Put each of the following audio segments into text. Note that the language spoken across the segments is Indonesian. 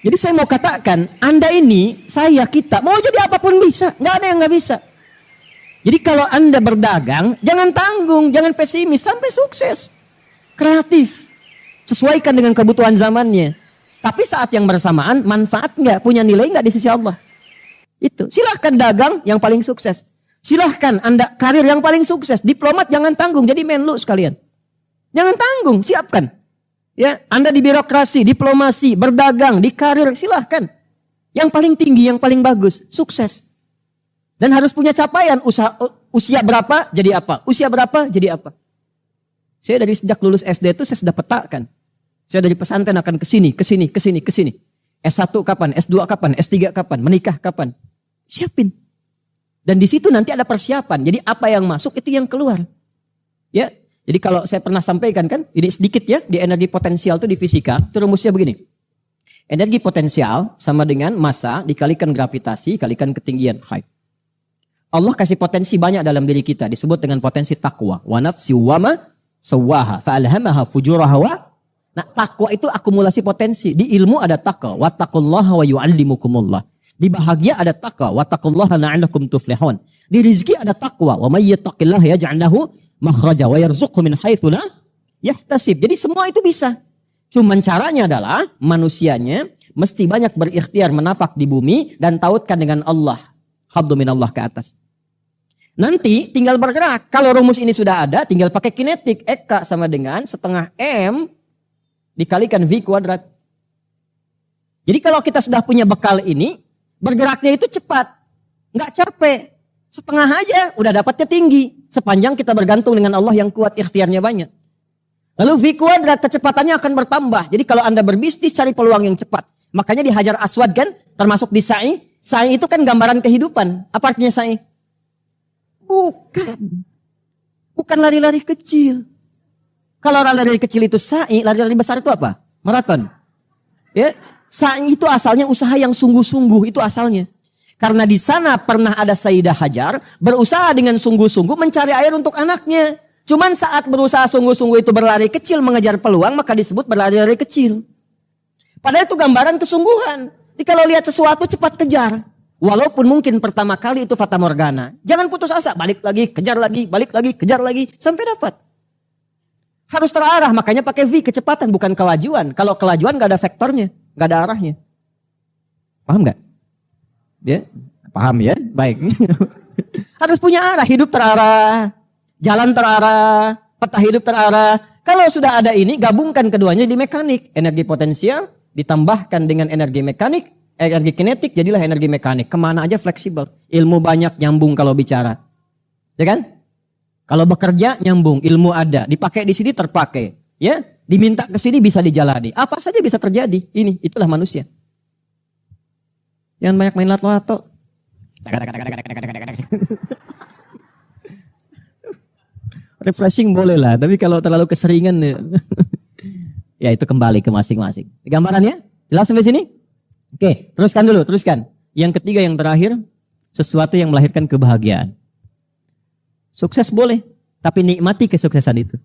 Jadi saya mau katakan, Anda ini, saya, kita, mau jadi apapun bisa. Nggak ada yang nggak bisa. Jadi kalau Anda berdagang, jangan tanggung, jangan pesimis, sampai sukses. Kreatif. Sesuaikan dengan kebutuhan zamannya. Tapi saat yang bersamaan, manfaat nggak, punya nilai nggak di sisi Allah. Itu. Silahkan dagang yang paling sukses. Silahkan Anda karir yang paling sukses. Diplomat jangan tanggung, jadi menlu sekalian. Jangan tanggung, siapkan. Ya, Anda di birokrasi, diplomasi, berdagang, di karir, silahkan. Yang paling tinggi, yang paling bagus, sukses. Dan harus punya capaian, usia berapa jadi apa, usia berapa jadi apa. Saya dari sejak lulus SD itu saya sudah petakan. Saya dari pesantren akan ke sini. S1 kapan, S2 kapan, S3 kapan, menikah kapan. Siapin. Dan di situ nanti ada persiapan. Jadi apa yang masuk itu yang keluar. Ya. Jadi kalau saya pernah sampaikan kan, ini sedikit ya, di energi potensial itu di fisika, itu rumusnya begini. Energi potensial sama dengan massa dikalikan gravitasi, kalikan ketinggian, height. Allah kasih potensi banyak dalam diri kita, disebut dengan potensi takwa. Wa nafsi wa ma sawwaha fa'alhamaha fujuraha wa. Nah, takwa itu akumulasi potensi. Di ilmu ada takwa, wattaqullaha wa yu'allimukumullah. Di bahagia ada takwa, wattaqullaha la'allakum tuflihun. Di rizki ada takwa, wa may yattaqillaha yaj'al lahu makhraja wa yarzuqhu min haitsu la yahtasib. Jadi semua itu bisa. Cuman caranya adalah manusianya mesti banyak berikhtiar menapak di bumi dan tautkan dengan Allah. Habdu minallah ke atas. Nanti tinggal bergerak. Kalau rumus ini sudah ada, tinggal pakai kinetik. Eka sama dengan setengah M dikalikan V kuadrat. Jadi kalau kita sudah punya bekal ini, bergeraknya itu cepat. Nggak capek. Setengah aja udah dapatnya tinggi. Sepanjang kita bergantung dengan Allah yang kuat, ikhtiarnya banyak. Lalu V kuadrat kecepatannya akan bertambah. Jadi kalau Anda berbisnis cari peluang yang cepat. Makanya di Hajar Aswad kan termasuk di sa'i. Sa'i itu kan gambaran kehidupan. Apa artinya sa'i? Bukan lari-lari kecil. Kalau lari-lari kecil itu sa'i, lari-lari besar itu apa? Maraton. Ya, sa'i itu asalnya usaha yang sungguh-sungguh, itu asalnya. Karena di sana pernah ada Sayyidah Hajar berusaha dengan sungguh-sungguh mencari air untuk anaknya. Cuman saat berusaha sungguh-sungguh itu berlari kecil mengejar peluang, maka disebut berlari-lari kecil. Padahal itu gambaran kesungguhan. Jadi kalau lihat sesuatu cepat kejar. Walaupun mungkin pertama kali itu fata morgana. Jangan putus asa, balik lagi, kejar lagi, balik lagi, kejar lagi, sampai dapat. Harus terarah, makanya pakai V, kecepatan bukan kelajuan. Kalau kelajuan gak ada vektornya, gak ada arahnya. Paham gak? Ya, paham ya? Baik. Harus punya arah, hidup terarah, jalan terarah, peta hidup terarah. Kalau sudah ada ini, gabungkan keduanya di mekanik. Energi potensial ditambahkan dengan energi mekanik, energi kinetik, jadilah energi mekanik. Kemana aja fleksibel. Ilmu banyak, nyambung kalau bicara. Ya kan? Kalau bekerja, nyambung. Ilmu ada. Dipakai di sini, terpakai. Ya, diminta ke sini, bisa dijalani. Apa saja bisa terjadi. Itulah manusia. Jangan banyak main lato-lato. Refreshing boleh lah, tapi kalau terlalu keseringan ya itu kembali ke masing-masing. Gambarannya jelas sampai sini? Oke, teruskan. Yang ketiga, yang terakhir, sesuatu yang melahirkan kebahagiaan. Sukses boleh, tapi nikmati kesuksesan itu.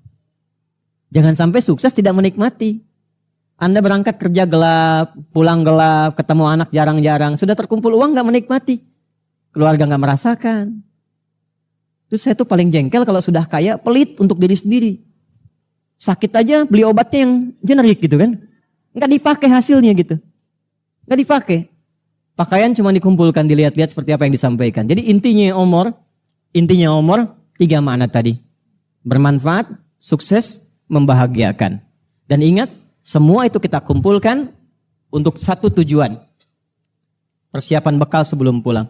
Jangan sampai sukses tidak menikmati. Anda berangkat kerja gelap, pulang gelap, ketemu anak jarang-jarang, sudah terkumpul uang gak menikmati. Keluarga gak merasakan. Terus saya tuh paling jengkel kalau sudah kaya, pelit untuk diri sendiri. Sakit aja beli obatnya yang generik gitu kan. Gak dipakai hasilnya gitu. Gak dipakai. Pakaian cuma dikumpulkan, dilihat-lihat seperti apa yang disampaikan. Jadi intinya umur 3 makna tadi. Bermanfaat, sukses, membahagiakan. Dan ingat, semua itu kita kumpulkan untuk satu tujuan. Persiapan bekal sebelum pulang.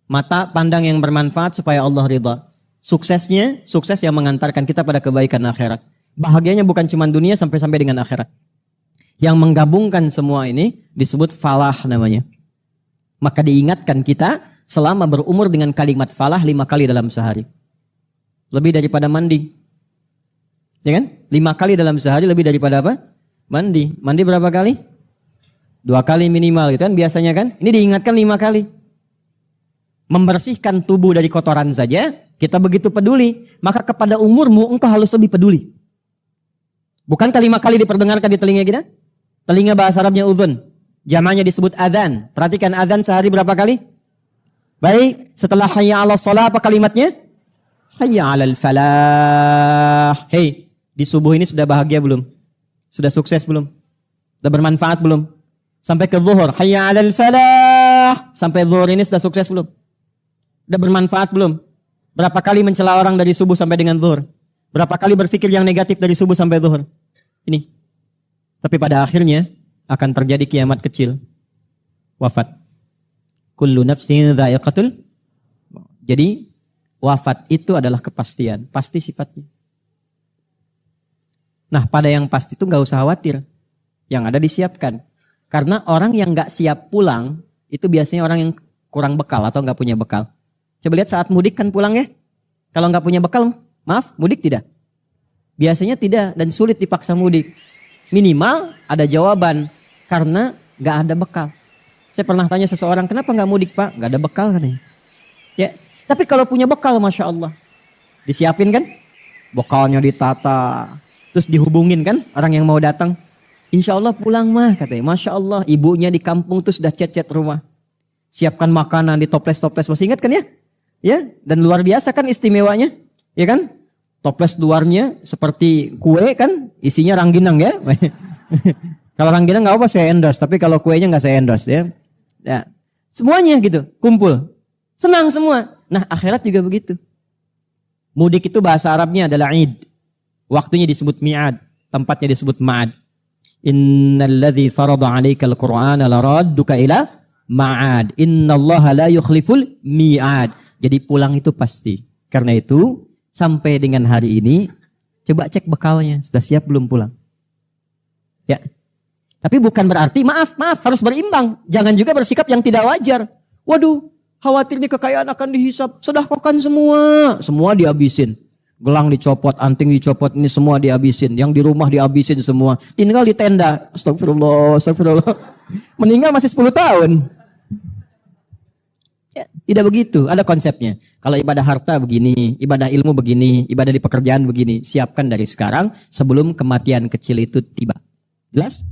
Mata pandang yang bermanfaat supaya Allah ridha. Suksesnya, sukses yang mengantarkan kita pada kebaikan akhirat. Bahagianya bukan cuma dunia sampai dengan akhirat. Yang menggabungkan semua ini disebut falah namanya. Maka diingatkan kita selama berumur dengan kalimat falah 5 kali dalam sehari. Lebih daripada mandi. Ya kan? 5 kali dalam sehari lebih daripada apa? Mandi. Mandi berapa kali? 2 kali minimal gitu kan biasanya kan. Ini diingatkan 5 kali. Membersihkan tubuh dari kotoran saja kita begitu peduli. Maka kepada umurmu engkau harus lebih peduli. Bukankah 5 kali diperdengarkan di telinga kita? Telinga bahasa Arabnya udhun. Jamaknya disebut adzan. Perhatikan adzan sehari berapa kali? Baik, setelah hayya 'alas shalah apa kalimatnya? Hayya 'alal falah. Hei, di subuh ini sudah bahagia belum? Sudah sukses belum? Sudah bermanfaat belum? Sampai ke zuhur, hayya 'alal falah. Sampai zuhur ini sudah sukses belum? Sudah bermanfaat belum? Berapa kali mencela orang dari subuh sampai dengan zuhur? Berapa kali berpikir yang negatif dari subuh sampai zuhur? Ini. Tapi pada akhirnya akan terjadi kiamat kecil. Wafat. Kullu nafsin dha'iqatul. Jadi wafat itu adalah kepastian. Pasti sifatnya. Nah, pada yang pasti itu gak usah khawatir. Yang ada disiapkan. Karena orang yang gak siap pulang, itu biasanya orang yang kurang bekal atau gak punya bekal. Coba lihat saat mudik kan pulang ya. Kalau gak punya bekal, maaf, mudik tidak? Biasanya tidak dan sulit dipaksa mudik. Minimal ada jawaban karena gak ada bekal. Saya pernah tanya seseorang, kenapa gak mudik pak? Gak ada bekal katanya. Ya, tapi kalau punya bekal, Masya Allah. Disiapin kan? Bekalnya ditata. Terus dihubungin kan orang yang mau datang. Insya Allah pulang mah katanya. Masya Allah, ibunya di kampung tuh sudah chat-chat rumah. Siapkan makanan di toples-toples. Masih ingat kan ya? Ya, dan luar biasa kan istimewanya. Ya kan? Toples luarnya seperti kue kan, isinya rangginang ya. Kalau rangginang nggak apa saya endorse, tapi kalau kuenya nggak saya endorse ya. Ya, semuanya gitu, kumpul, senang semua. Nah akhirat juga begitu. Mudik itu bahasa Arabnya adalah id, waktunya disebut mi'ad, tempatnya disebut ma'ad. Innalladzi farada 'alaikal Qur'ana laradduka ila ma'ad. Innallaha la yukhliful mi'ad. Jadi pulang itu pasti. Karena itu sampai dengan hari ini, coba cek bekalnya, sudah siap belum pulang? Ya, tapi bukan berarti maaf harus berimbang. Jangan juga bersikap yang tidak wajar. Waduh, khawatir nih kekayaan akan dihisap, sedekahkan semua dihabisin. Gelang dicopot, anting dicopot, ini semua dihabisin. Yang di rumah dihabisin semua. Tinggal di tenda. Astagfirullah. Meninggal masih 10 tahun. Ya, tidak begitu, ada konsepnya. Kalau ibadah harta begini, ibadah ilmu begini, ibadah di pekerjaan begini. Siapkan dari sekarang sebelum kematian kecil itu tiba. Jelas?